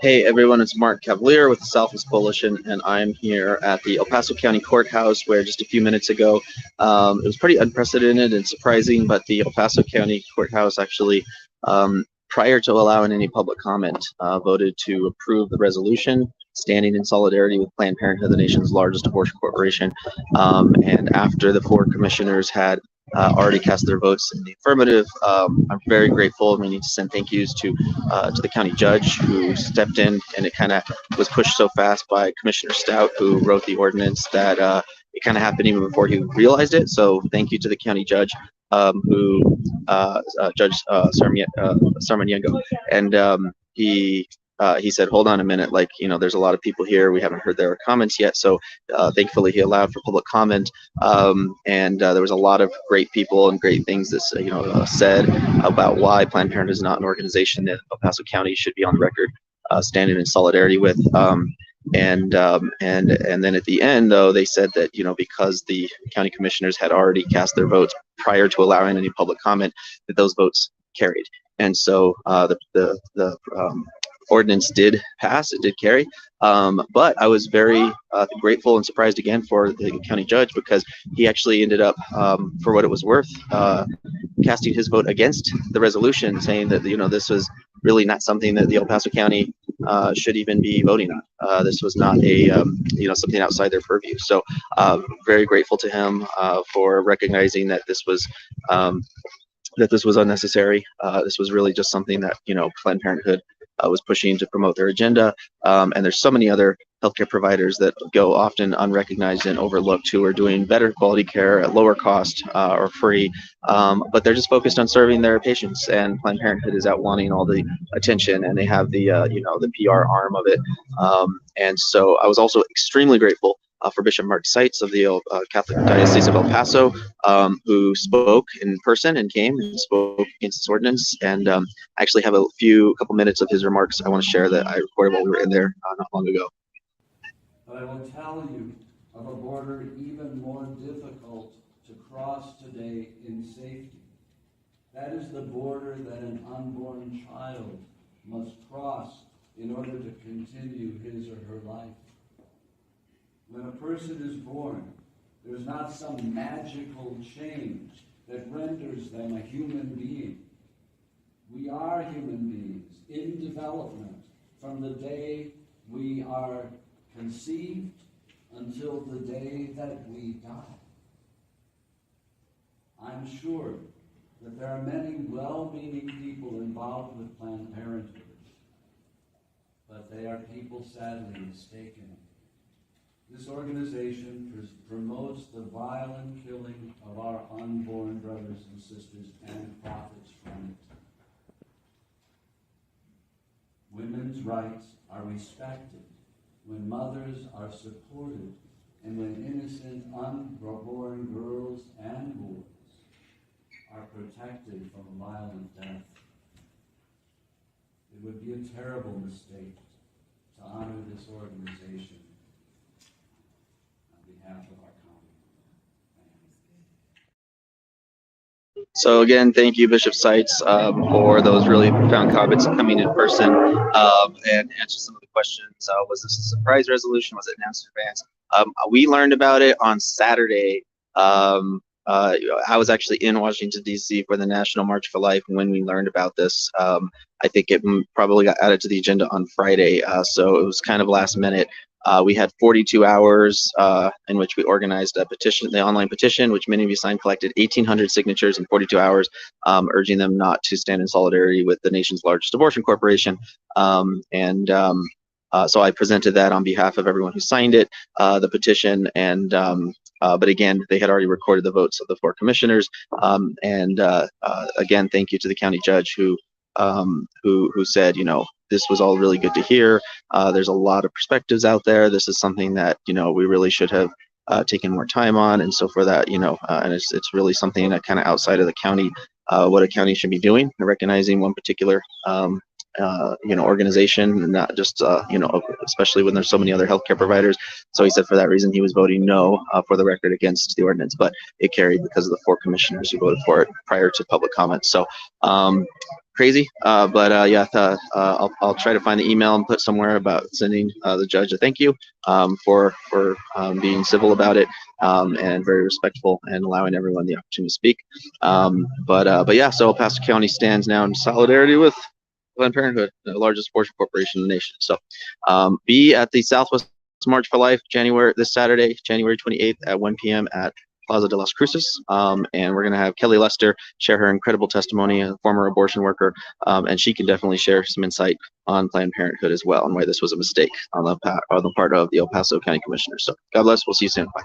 Hey everyone, it's Mark Cavalier with the Southwest Coalition, and I'm here at the El Paso County Courthouse where just a few minutes ago, it was pretty unprecedented and surprising, but the El Paso County Courthouse actually, prior to allowing any public comment, voted to approve the resolution standing in solidarity with Planned Parenthood, the nation's largest abortion corporation. And after the four commissioners had already cast their votes in the affirmative, I'm very grateful. We need to send thank yous to the county judge who stepped in, and it kind of was pushed so fast by Commissioner Stout, who wrote the ordinance, that it kind of happened even before he realized it. So thank you to the county judge, who Judge Sarmiento, and he said, hold on a minute, like, there's a lot of people here, we haven't heard their comments yet. So thankfully he allowed for public comment, and there was a lot of great people and great things that said about why Planned Parenthood is not an organization that El Paso County should be on the record standing in solidarity with. And then at the end, though, they said that because the county commissioners had already cast their votes prior to allowing any public comment, that those votes carried. And so the ordinance did pass, it did carry. But I was very grateful and surprised again for the county judge, because he actually ended up, for what it was worth, casting his vote against the resolution, saying that this was really not something that the El Paso County should even be voting on. This was not a something outside their purview. So very grateful to him for recognizing that this was unnecessary. This was really just something that Planned Parenthood was pushing to promote their agenda. And there's so many other healthcare providers that go often unrecognized and overlooked, who are doing better quality care at lower cost or free, but they're just focused on serving their patients. And Planned Parenthood is out wanting all the attention, and they have the the PR arm of it. And so I was also extremely grateful for Bishop Mark Seitz of the Catholic Diocese of El Paso, who spoke in person and came and spoke against this ordinance. And I actually have a couple minutes of his remarks I want to share that I recorded while we were in there not long ago. But I will tell you of a border even more difficult to cross today in safety. That is the border that an unborn child must cross in order to continue his or her life. When a person is born, there's not some magical change that renders them a human being. We are human beings in development from the day we are conceived until the day that we die. I'm sure that there are many well-meaning people involved with Planned Parenthood, but they are people sadly mistaken. This organization promotes the violent killing of our unborn brothers and sisters and profits from it. Women's rights are respected when mothers are supported, and when innocent unborn girls and boys are protected from violent death. It would be a terrible mistake to honor this organization on behalf of our county. So again, thank you, Bishop Seitz, for those really profound comments and coming in person and answer some of the questions. Was this a surprise resolution? Was it announced in advance? We learned about it on Saturday. I was actually in Washington, D.C. for the National March for Life when we learned about this. I think it probably got added to the agenda on Friday, so it was kind of last minute. We had 42 hours in which we organized a petition, the online petition, which many of you signed, collected 1,800 signatures in 42 hours, urging them not to stand in solidarity with the nation's largest abortion corporation. So I presented that on behalf of everyone who signed it, the petition, and but again, they had already recorded the votes of the four commissioners. Again, thank you to the county judge who said, this was all really good to hear. There's a lot of perspectives out there. This is something that, we really should have taken more time on. And so for that, and it's really something that kind of outside of the county, what a county should be doing, recognizing one particular organization, and not just especially when there's so many other healthcare providers. So he said for that reason he was voting no, for the record, against the ordinance, but it carried because of the 4 commissioners who voted for it prior to public comment. So crazy, but yeah, I'll try to find the email and put somewhere about sending the judge a thank you for being civil about it, and very respectful and allowing everyone the opportunity to speak. But yeah, so El Paso County stands now in solidarity with Planned Parenthood, the largest abortion corporation in the nation. So be at the Southwest March for Life this Saturday, January 28th at 1 p.m. at Plaza de las Cruces, and we're going to have Kelly Lester share her incredible testimony, a former abortion worker, and she can definitely share some insight on Planned Parenthood as well, and why this was a mistake on the part of the El Paso County Commissioner. So God bless. We'll see you soon. Bye.